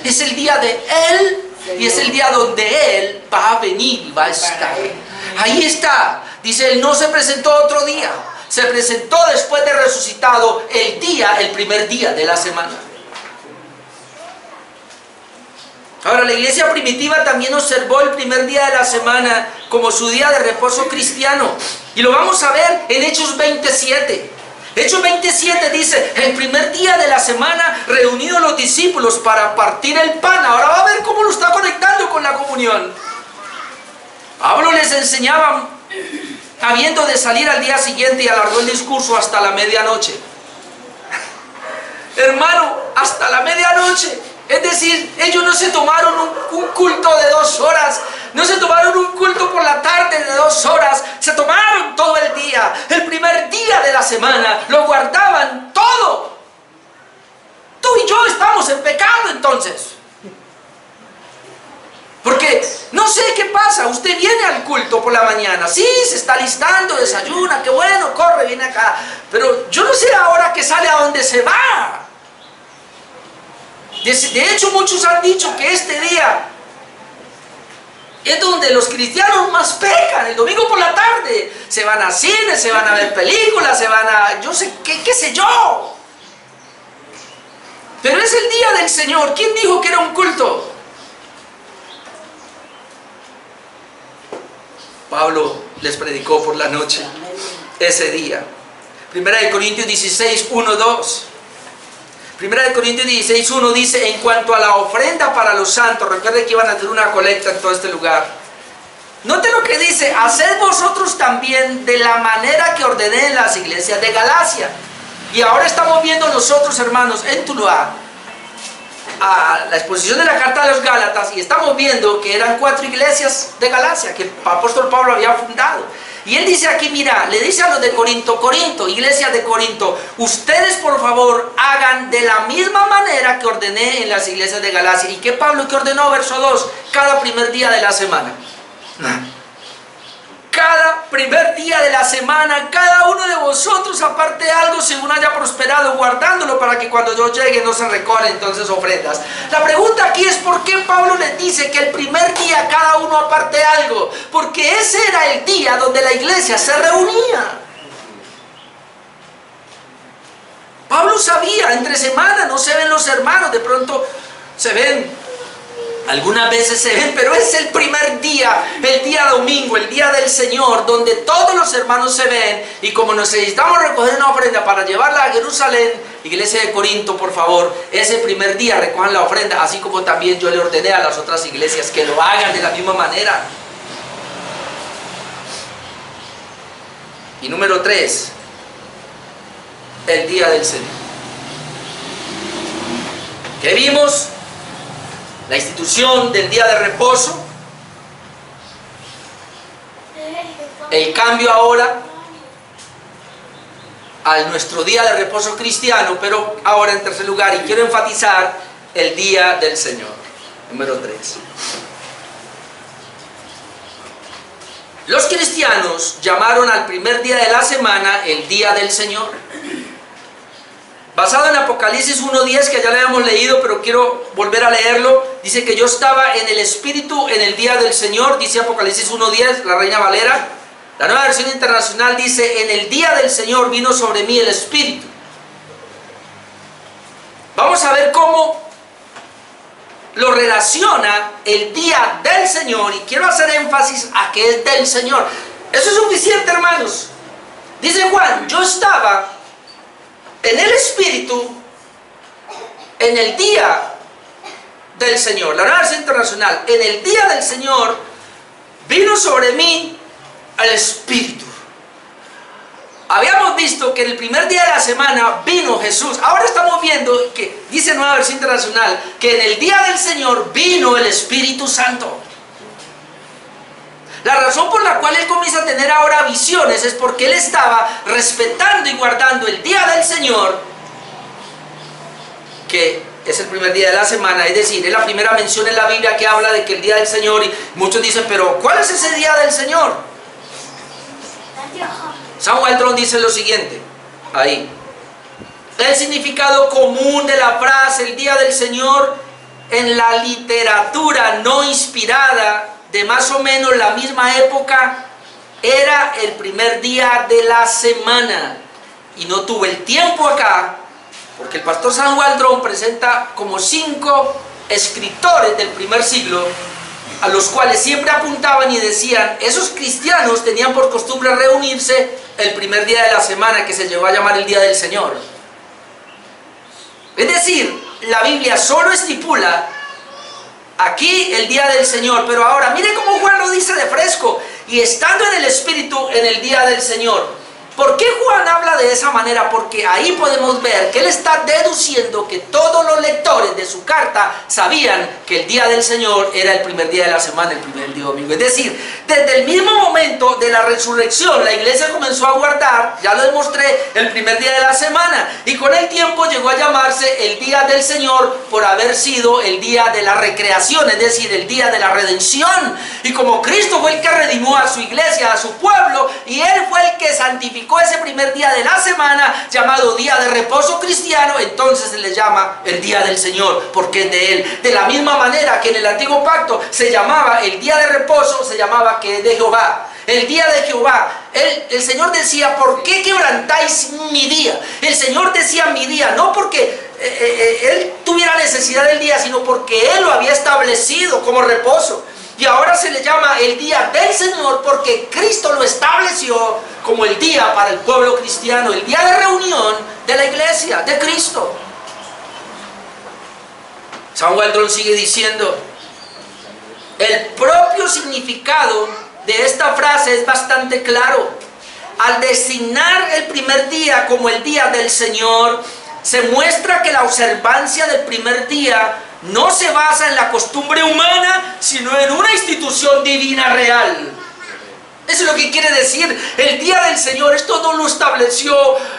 Es el día de Él y es el día donde Él va a venir y va a estar. Ahí está. Dice, Él no se presentó otro día. Se presentó después de resucitado el primer día de la semana. Ahora, la iglesia primitiva también observó el primer día de la semana como su día de reposo cristiano. Y lo vamos a ver en Hechos 27. Hechos 27 dice, el primer día de la semana reunidos los discípulos para partir el pan. Ahora va a ver cómo lo está conectando con la comunión. Pablo les enseñaba, habiendo de salir al día siguiente, y alargó el discurso hasta la medianoche. Hermano, hasta la medianoche. Es decir, ellos no se tomaron un culto de 2 horas, no se tomaron un culto por la tarde de 2 horas, se tomaron todo el día. El primer día de la semana lo guardaban todo. Tú y yo estamos en pecado entonces. porque no sé qué pasa. Usted viene al culto por la mañana, sí, se está listando, desayuna, qué bueno, corre, viene acá. Pero yo no sé ahora que sale a dónde se va. De hecho, muchos han dicho que este día es donde los cristianos más pecan. El domingo por la tarde se van a cine, se van a ver películas, se van a... yo sé, qué sé yo. Pero es el día del Señor. ¿Quién dijo que era un culto? Pablo les predicó por la noche ese día. Primera de Corintios 16, 1, 2. Primera de Corintios 16, 1 dice: en cuanto a la ofrenda para los santos, recuerden que iban a hacer una colecta en todo este lugar. Note lo que dice: haced vosotros también de la manera que ordené en las iglesias de Galacia. Y ahora estamos viendo nosotros, hermanos, en Tuluá, a la exposición de la carta de los Gálatas, y estamos viendo que eran 4 iglesias de Galacia que el apóstol Pablo había fundado. Y él dice aquí, mira, le dice a los de Corinto, iglesias de Corinto, ustedes por favor hagan de la misma manera que ordené en las iglesias de Galacia. ¿Y qué Pablo que ordenó? Verso 2, cada primer día de la semana. Cada primer día de la semana, cada uno de vosotros aparte algo según haya prosperado, guardándolo para que cuando yo llegue no se recojan entonces ofrendas. La pregunta aquí es: ¿por qué Pablo les dice que el primer día cada uno aparte algo? Porque ese era el día donde la iglesia se reunía. Pablo sabía, entre semana no se ven los hermanos, de pronto se ven. Algunas veces se ven, pero es el primer día, el día domingo, el día del Señor, donde todos los hermanos se ven. Y como necesitamos recoger una ofrenda para llevarla a Jerusalén, iglesia de Corinto, por favor, ese primer día recojan la ofrenda, así como también yo le ordené a las otras iglesias que lo hagan de la misma manera. Y número 3, el día del Señor. ¿Qué vimos? La institución del día de reposo, el cambio ahora a nuestro día de reposo cristiano, pero ahora en tercer lugar, y quiero enfatizar, el día del Señor, número 3. Los cristianos llamaron al primer día de la semana el día del Señor. Basado en Apocalipsis 1:10, que ya lo habíamos leído, pero quiero volver a leerlo. Dice que yo estaba en el Espíritu en el día del Señor, dice Apocalipsis 1:10, la Reina Valera. La Nueva Versión Internacional dice: en el día del Señor vino sobre mí el Espíritu. Vamos a ver cómo lo relaciona el día del Señor, y quiero hacer énfasis a que es del Señor. Eso es suficiente, hermanos. Dice Juan: yo estaba en el Espíritu en el día del Señor. La Nueva Versión Internacional: en el día del Señor vino sobre mí el Espíritu. Habíamos visto que en el primer día de la semana vino Jesús. Ahora estamos viendo que dice Nueva Versión Internacional que en el día del Señor vino el Espíritu Santo. La razón por la cual él comienza a tener ahora visiones es porque él estaba respetando y guardando el día del Señor, que es el primer día de la semana. Es decir, es la primera mención en la Biblia que habla de que el día del Señor, y muchos dicen, pero ¿cuál es ese día del Señor? San Waldron dice lo siguiente, ahí: el significado común de la frase el día del Señor en la literatura no inspirada de más o menos la misma época era el primer día de la semana. Y no tuve el tiempo acá, porque el pastor San Waldron presenta como 5 escritores del primer siglo, a los cuales siempre apuntaban y decían: esos cristianos tenían por costumbre reunirse el primer día de la semana, que se llegó a llamar el día del Señor. Es decir, la Biblia solo estipula aquí el día del Señor, pero ahora mire cómo Juan lo dice de fresco: y estando en el Espíritu en el día del Señor. ¿Por qué Juan habla de esa manera? Porque ahí podemos ver que él está deduciendo que todos los lectores de su carta sabían que el día del Señor era el primer día de la semana, el primer día domingo. Es decir, desde el mismo momento de la resurrección, la iglesia comenzó a guardar, ya lo demostré, el primer día de la semana. Y con el tiempo llegó a llamarse el día del Señor por haber sido el día de la recreación, es decir, el día de la redención. Y como Cristo fue el que redimió a su iglesia, a su pueblo, y él fue el que santificó ese primer día de la semana, llamado día de reposo cristiano, entonces se le llama el día del Señor, porque es de él. De la misma manera que en el antiguo pacto se llamaba el día de reposo, se llamaba que es de Jehová. El día de Jehová, el Señor decía, ¿por qué quebrantáis mi día? El Señor decía mi día, no porque él tuviera necesidad del día, sino porque él lo había establecido como reposo. Y ahora se le llama el día del Señor porque Cristo lo estableció como el día para el pueblo cristiano, el día de reunión de la iglesia, de Cristo. San Waldron sigue diciendo, el propio significado de esta frase es bastante claro. Al designar el primer día como el día del Señor, se muestra que la observancia del primer día no se basa en la costumbre humana, sino en una institución divina real. Eso es lo que quiere decir. El día del Señor, esto no lo estableció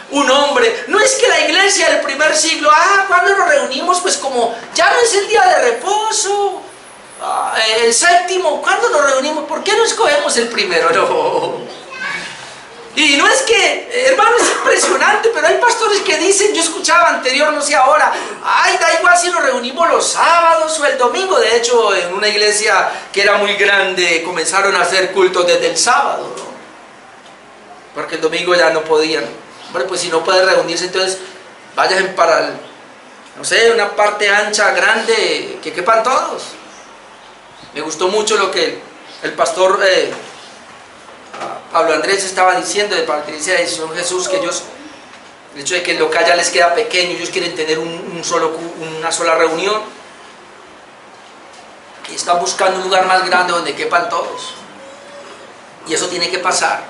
un hombre. No es que la iglesia del primer siglo, cuando nos reunimos, pues como ya no es el día de reposo, el séptimo, ¿cuándo nos reunimos? ¿Por qué no escogemos el primero? No. Y no es que, hermano, es impresionante, pero hay pastores que dicen, yo escuchaba anterior, no sé ahora, da igual si nos reunimos los sábados o el domingo. De hecho, en una iglesia que era muy grande, comenzaron a hacer cultos desde el sábado, ¿no? Porque el domingo ya no podían. Bueno, pues si no pueden reunirse, entonces vayan para, no sé, una parte ancha, grande, que quepan todos. Me gustó mucho lo que el pastor Pablo Andrés estaba diciendo de parte de la Señor Jesús, que ellos, el hecho de que el local ya les queda pequeño, ellos quieren tener una sola reunión, y están buscando un lugar más grande donde quepan todos, y eso tiene que pasar.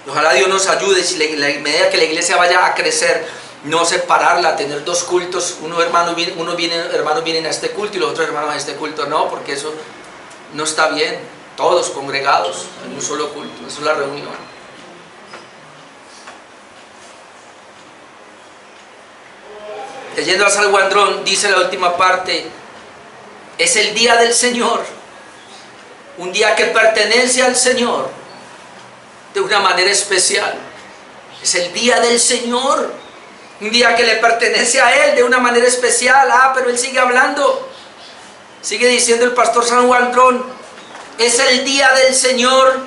Ojalá Dios nos ayude, si la medida que la iglesia vaya a crecer, no separarla, tener dos cultos, hermanos vienen a este culto y los otros hermanos a este culto, no, porque eso no está bien. Todos congregados en un solo culto, eso es la reunión. Leyendo a San Waldron, dice la última parte, es el día del Señor, un día que pertenece al Señor de una manera especial. Es el día del Señor, un día que le pertenece a Él de una manera especial. Pero Él sigue hablando, sigue diciendo el pastor San Waldron, es el día del Señor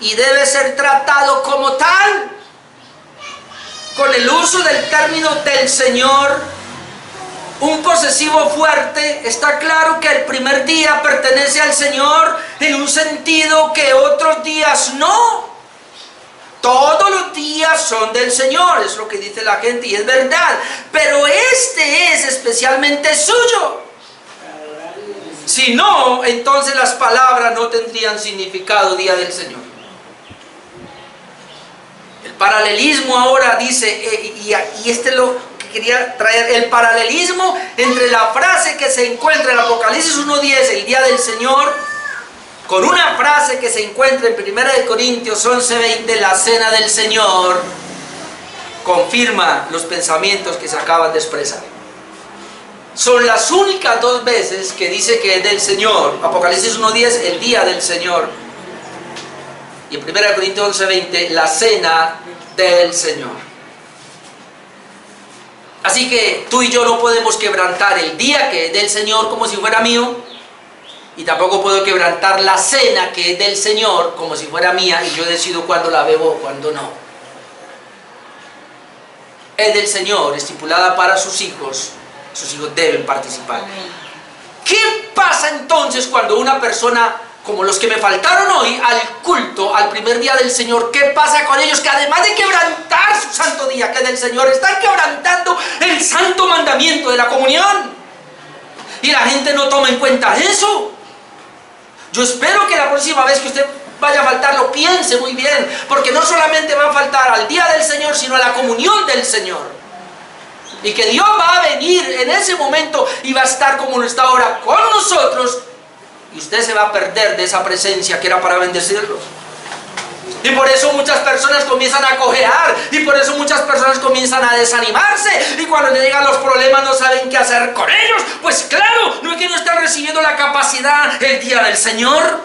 y debe ser tratado como tal. Con el uso del término del Señor, un posesivo fuerte, está claro que el primer día pertenece al Señor en un sentido que otros días no. Todos los días son del Señor, es lo que dice la gente y es verdad, pero este es especialmente suyo. Si no, entonces las palabras no tendrían significado día del Señor. El paralelismo ahora dice, y este es lo que quería traer, el paralelismo entre la frase que se encuentra en Apocalipsis 1:10, el día del Señor, con una frase que se encuentra en 1 Corintios 11:20, la cena del Señor, confirma los pensamientos que se acaban de expresar. Son las únicas dos veces que dice que es del Señor. Apocalipsis 1:10, el día del Señor. Y en 1 Corintios 11:20, la cena del Señor. Así que tú y yo no podemos quebrantar el día que es del Señor como si fuera mío, y tampoco puedo quebrantar la cena que es del Señor como si fuera mía, y yo decido cuándo la bebo o cuándo no. Es del Señor, estipulada para sus hijos deben participar. ¿Qué pasa entonces cuando una persona, como los que me faltaron hoy al culto, al primer día del Señor, qué pasa con ellos? Que además de quebrantar su santo día que es del Señor, están quebrantando el santo mandamiento de la comunión, y la gente no toma en cuenta eso. Yo espero que la próxima vez que usted vaya a faltar, lo piense muy bien, porque no solamente va a faltar al día del Señor, sino a la comunión del Señor. Y que Dios va a venir en ese momento y va a estar como lo está ahora con nosotros, y usted se va a perder de esa presencia que era para bendecirlos. Y por eso muchas personas comienzan a cojear, y por eso muchas personas comienzan a desanimarse, y cuando le llegan los problemas no saben qué hacer con ellos. Pues claro, no es que no están recibiendo la capacidad el día del Señor.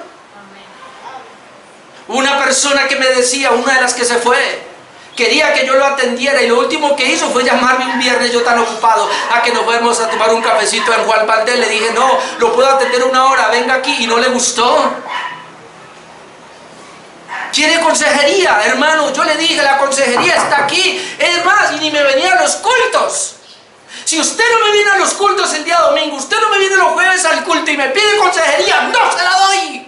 Una persona que me decía, una de las que se fue, quería que yo lo atendiera, y lo último que hizo fue llamarme un viernes, yo tan ocupado, a que nos fuéramos a tomar un cafecito en Juan Valdés. Le dije, no, lo puedo atender una hora, venga aquí, y no le gustó. ¿Quiere consejería, hermano? Yo le dije, la consejería está aquí. Es más, y ni me venía a los cultos. Si usted no me viene a los cultos el día domingo, usted no me viene los jueves al culto y me pide consejería, no se la doy.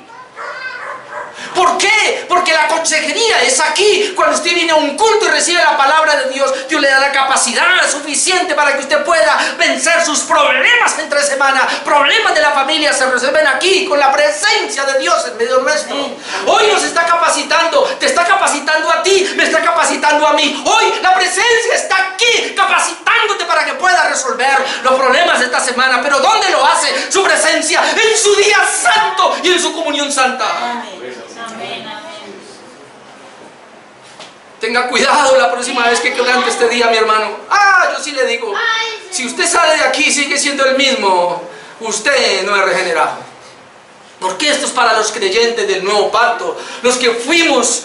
¿Por qué? Porque la consejería es aquí. Cuando usted viene a un culto y recibe la palabra de Dios, Dios le da la capacidad suficiente para que usted pueda vencer sus problemas entre semana. Problemas de la familia se resuelven aquí, con la presencia de Dios en medio nuestro. Hoy nos está capacitando, te está capacitando a ti, me está capacitando a mí. Hoy la presencia está aquí, capacitándote para que puedas resolver los problemas de esta semana. Pero ¿dónde lo hace? Su presencia, en su día santo y en su comunión santa. Tenga cuidado la próxima vez que quebrante este día, mi hermano. Yo sí le digo, si usted sale de aquí y sigue siendo el mismo, usted no es regenerado. Porque esto es para los creyentes del nuevo pacto, los que fuimos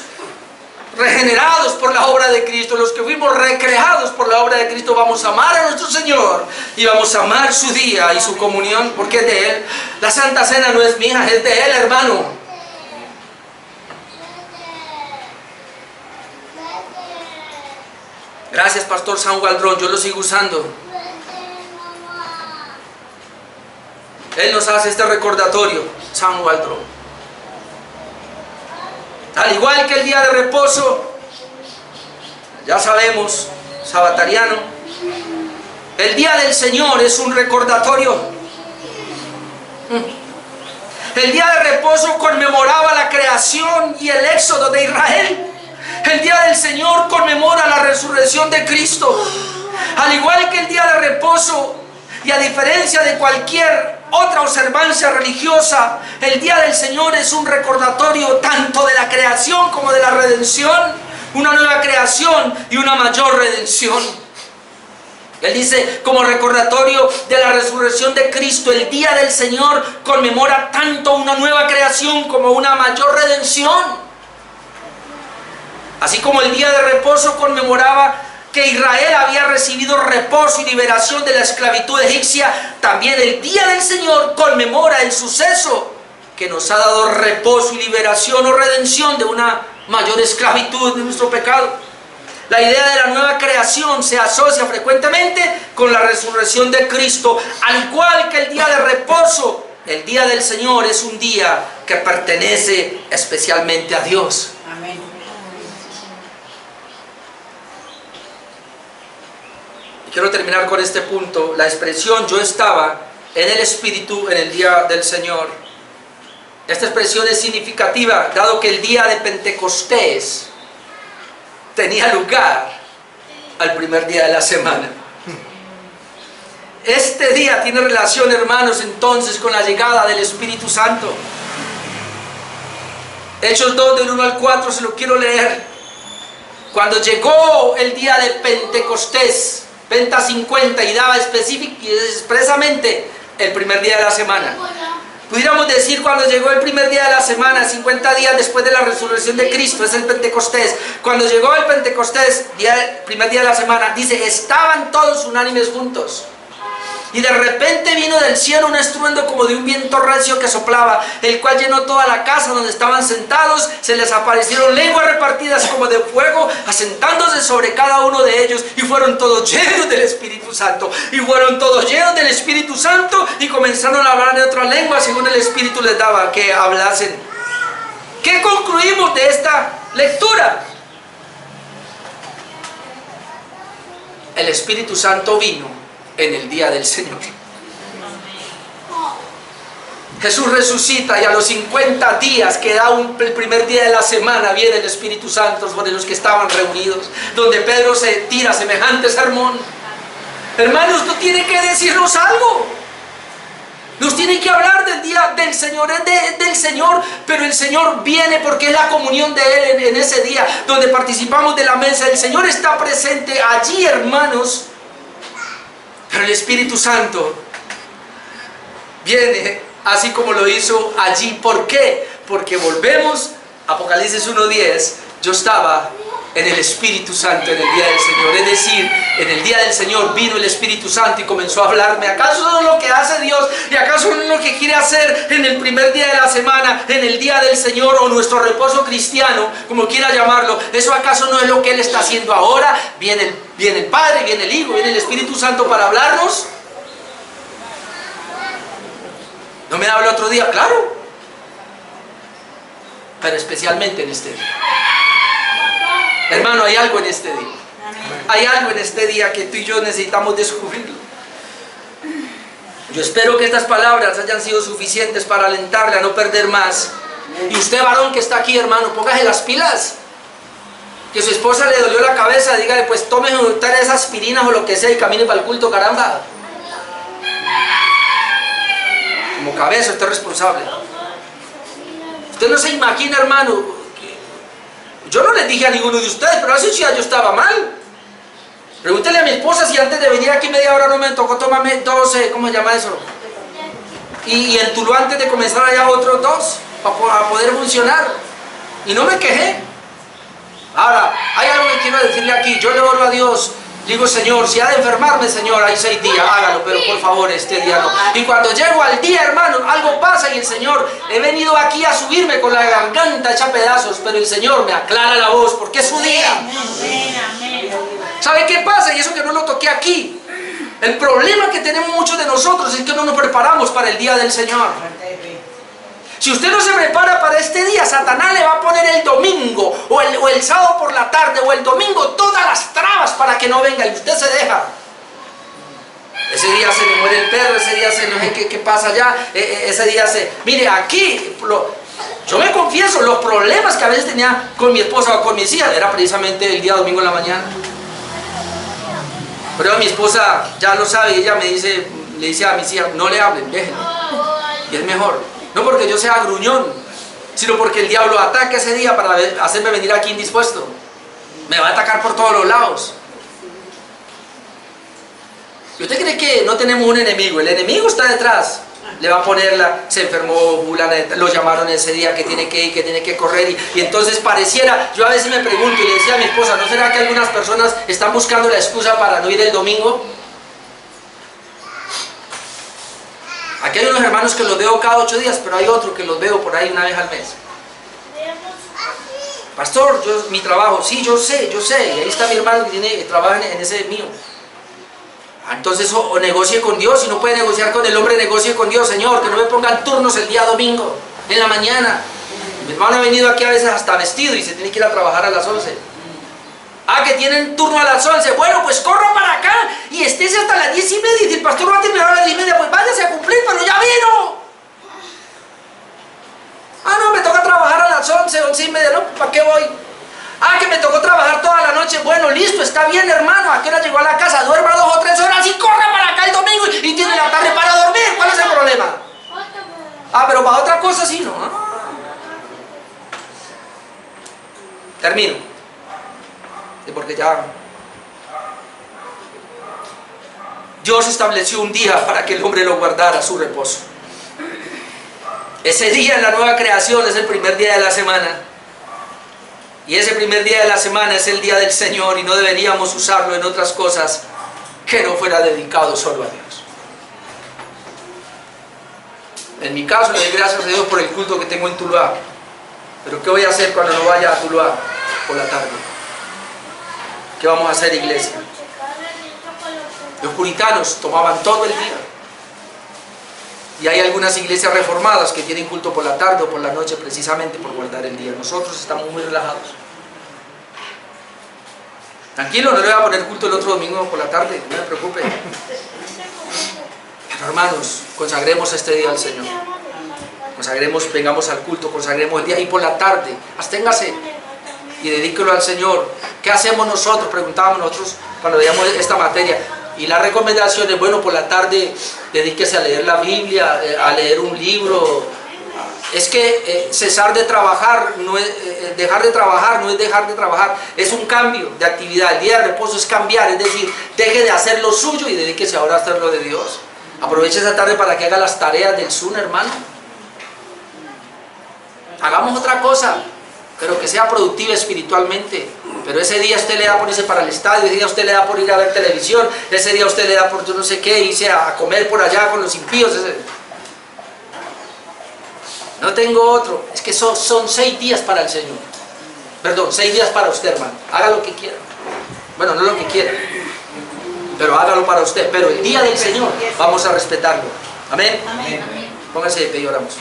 regenerados por la obra de Cristo, los que fuimos recreados por la obra de Cristo. Vamos a amar a nuestro Señor y vamos a amar su día y su comunión, porque es de Él. La Santa Cena no es mía, es de Él, hermano. Gracias, Pastor San Waldron, yo lo sigo usando. Él nos hace este recordatorio, San Waldron. Al igual que el día de reposo, ya sabemos, sabatariano, el día del Señor es un recordatorio. El día de reposo conmemoraba la creación y el éxodo de Israel. El día del Señor conmemora la resurrección de Cristo. Al igual que el día de reposo, y a diferencia de cualquier otra observancia religiosa, el día del Señor es un recordatorio tanto de la creación como de la redención. Una nueva creación y una mayor redención. Él dice, como recordatorio de la resurrección de Cristo, el día del Señor conmemora tanto una nueva creación como una mayor redención. Así como el día de reposo conmemoraba que Israel había recibido reposo y liberación de la esclavitud egipcia, también el día del Señor conmemora el suceso que nos ha dado reposo y liberación o redención de una mayor esclavitud de nuestro pecado. La idea de la nueva creación se asocia frecuentemente con la resurrección de Cristo, al igual que el día de reposo. El día del Señor es un día que pertenece especialmente a Dios. Amén. Quiero terminar con este punto. La expresión "yo estaba en el Espíritu en el día del Señor". Esta expresión es significativa, dado que el día de Pentecostés tenía lugar al primer día de la semana. Este día tiene relación, hermanos, entonces con la llegada del Espíritu Santo. Hechos 2, del 1 al 4, se lo quiero leer. Cuando llegó el día de Pentecostés, Penta 50, y daba expresamente el primer día de la semana. Pudiéramos decir, cuando llegó el primer día de la semana, 50 días después de la resurrección de Cristo, es el Pentecostés. Cuando llegó el Pentecostés, primer día de la semana, dice, estaban todos unánimes juntos. Y de repente vino del cielo un estruendo como de un viento recio que soplaba, el cual llenó toda la casa donde estaban sentados. Se les aparecieron lenguas repartidas como de fuego, asentándose sobre cada uno de ellos, y fueron todos llenos del Espíritu Santo. Y fueron todos llenos del Espíritu Santo, y comenzaron a hablar en otras lenguas según el Espíritu les daba que hablasen. ¿Qué concluimos de esta lectura? El Espíritu Santo vino en el día del Señor. Jesús resucita y a los 50 días que da el primer día de la semana viene el Espíritu Santo sobre los que estaban reunidos, donde Pedro se tira semejante sermón. Hermanos, no tiene que decirnos algo, nos tiene que hablar del día del Señor, es del Señor, pero el Señor viene porque es la comunión de Él en ese día, donde participamos de la mesa. El Señor está presente allí, hermanos, pero el Espíritu Santo viene así como lo hizo allí. ¿Por qué? Porque volvemos, Apocalipsis 1:10, yo estaba en el Espíritu Santo en el día del Señor. Es decir, en el día del Señor vino el Espíritu Santo y comenzó a hablarme. ¿Acaso no es lo que hace Dios? ¿Y acaso no es lo que quiere hacer en el primer día de la semana, en el día del Señor, o nuestro reposo cristiano, como quiera llamarlo? ¿Eso acaso no es lo que Él está haciendo ahora? Viene el Padre, viene el Hijo, viene el Espíritu Santo para hablarnos. ¿No me habla otro día? Claro, pero especialmente en este día. Hermano, hay algo en este día. Hay algo en este día que tú y yo necesitamos descubrirlo. Yo espero que estas palabras hayan sido suficientes para alentarle a no perder más. Y usted, varón que está aquí, hermano, póngase las pilas. Que su esposa le dolió la cabeza, dígale, pues tome esas aspirinas o lo que sea y camine para el culto, caramba. Como cabeza, usted es responsable. Usted no se imagina, hermano. Yo no les dije a ninguno de ustedes, pero hace un día yo estaba mal. Pregúntele a mi esposa si antes de venir aquí media hora no me tocó tomarme 12, ¿cómo se llama eso? Y en Tuluá antes de comenzar allá otros 2, para poder funcionar. Y no me quejé. Ahora, hay algo que quiero decirle aquí. Yo le oro a Dios. Digo, Señor, si ha de enfermarme, Señor, hay 6 días, hágalo, pero por favor, este día no. Y cuando llego al día, hermano, algo pasa y el Señor, he venido aquí a subirme con la garganta hecha pedazos, pero el Señor me aclara la voz porque es su día. ¿Sabe qué pasa? Y eso que no lo toqué aquí. El problema que tenemos muchos de nosotros es que no nos preparamos para el día del Señor. Si usted no se prepara para este día, Satanás le va a poner el domingo o el sábado por la tarde o el domingo todas las trabas para que no venga y usted se deja. Ese día se le muere el perro, ese día se no sé qué pasa allá, ese día se... Mire, aquí, yo me confieso, los problemas que a veces tenía con mi esposa o con mis hijas era precisamente el día domingo en la mañana. Pero mi esposa ya lo sabe y ella le dice a mis hijas, no le hablen, déjenlo. Y es mejor. No porque yo sea gruñón, sino porque el diablo ataca ese día para hacerme venir aquí indispuesto. Me va a atacar por todos los lados. ¿Y usted cree que no tenemos un enemigo? El enemigo está detrás. Le va a ponerla, se enfermó, lo llamaron ese día que tiene que ir, que tiene que correr. Y entonces pareciera, yo a veces me pregunto y le decía a mi esposa, ¿no será que algunas personas están buscando la excusa para no ir el domingo? Aquí hay unos hermanos que los veo cada 8 días, pero hay otros que los veo por ahí una vez al mes. Pastor, mi trabajo, sí, yo sé, y ahí está mi hermano que trabaja en ese mío. Entonces o negocie con Dios, si no puede negociar con el hombre, negocie con Dios. Señor, que no me pongan turnos el día domingo, en la mañana. Mi hermano ha venido aquí a veces hasta vestido y se tiene que ir a trabajar a las 11. Que tienen turno a las 11. Bueno, pues corra para acá y estése hasta las 10:30. Y si el pastor va a terminar a las 10:30, pues váyase a cumplir, pero ya vino. No, me toca trabajar a las 11, 11:30, no, ¿para qué voy? Que me tocó trabajar toda la noche. Bueno, listo, está bien, hermano. ¿A qué hora llegó a la casa? Duerma 2 o 3 horas y corra para acá el domingo y tiene la tarde para dormir. ¿Cuál es el problema? Pero para otra cosa sí, ¿no? Termino. Porque ya Dios estableció un día para que el hombre lo guardara, su reposo. Ese día en la nueva creación es el primer día de la semana. Y ese primer día de la semana es el día del Señor y no deberíamos usarlo en otras cosas que no fuera dedicado solo a Dios. En mi caso le doy gracias a Dios por el culto que tengo en Tuluá. Pero ¿qué voy a hacer cuando no vaya a Tuluá por la tarde? ¿Qué vamos a hacer, iglesia? Los puritanos tomaban todo el día. Y hay algunas iglesias reformadas que tienen culto por la tarde o por la noche precisamente por guardar el día. Nosotros estamos muy relajados. Tranquilo, no le voy a poner culto el otro domingo por la tarde, no me preocupe. Pero hermanos, consagremos este día al Señor. consagremos, vengamos al culto, consagremos el día, y por la tarde, absténgase y dedíquelo al Señor. ¿Qué hacemos nosotros? Preguntábamos nosotros cuando veíamos esta materia. Y la recomendación es, bueno, por la tarde dedíquese a leer la Biblia, a leer un libro. Es que cesar de trabajar, no es, dejar de trabajar no es dejar de trabajar, es un cambio de actividad. El día de reposo es cambiar, es decir, deje de hacer lo suyo y dedíquese ahora a hacer lo de Dios. Aproveche esa tarde para que haga las tareas del Zoom, hermano. Hagamos otra cosa, pero que sea productiva espiritualmente. Pero ese día usted le da por irse para el estadio, ese día usted le da por ir a ver televisión, ese día usted le da por yo no sé qué, irse a comer por allá con los impíos. No tengo otro. Es que son 6 días para el Señor. Perdón, 6 días para usted, hermano. Haga lo que quiera. Bueno, no lo que quiera, pero hágalo para usted. Pero el día del Señor vamos a respetarlo. Amén. Amén. Póngase de pie y oramos.